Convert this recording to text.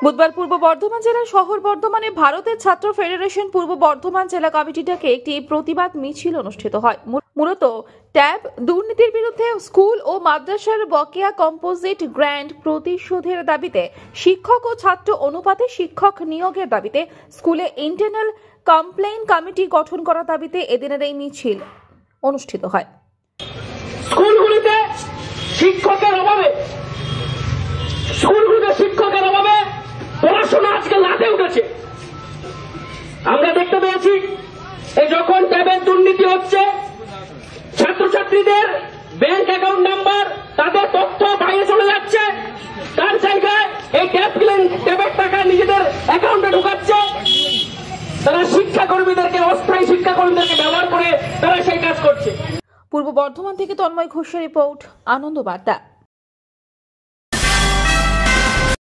বুধবার পূর্ব বর্ধমান জেলার শহর বর্ধমানে ভারতের ছাত্র ফেডারেশন পূর্ব বর্ধমান জেলা কমিটি থেকে একটি প্রতিবাদ মিছিল অনুষ্ঠিত হয়। মূলত ট্যাব দুর্নীতির বিরুদ্ধে স্কুল ও মাদ্রাসার বকেয়া কম্পোজিট গ্র্যান্ট প্রতিশোধের দাবিতে, শিক্ষক ও ছাত্র অনুপাতে শিক্ষক নিয়োগের দাবিতে, স্কুলে ইন্টারনাল কমপ্লেইন কমিটি গঠন করার দাবিতে এদিনের এই মিছিল অনুষ্ঠিত হয়। স্কুলগুলিতে শিক্ষকের অভাবে পড়াশোনা আজকে লাটে উঠেছে। আমরা দেখতে পেয়েছি এই যখন ট্যাবের দুর্নীতি হচ্ছে, ছাত্রছাত্রীদের ব্যাংক অ্যাকাউন্ট নাম্বার, তাদের তথ্য বাইরে চলে যাচ্ছে, তার জায়গায় এই ট্যাবের টাকা নিজেদের অ্যাকাউন্টে ঢুকাচ্ছে। তারা শিক্ষাকর্মীদেরকে, অস্থায়ী শিক্ষাকর্মীদেরকে ব্যবহার করে তারা সেই কাজ করছে। পূর্ব বর্ধমান থেকে তন্ময় ঘোষের রিপোর্ট, আনন্দ বার্তা।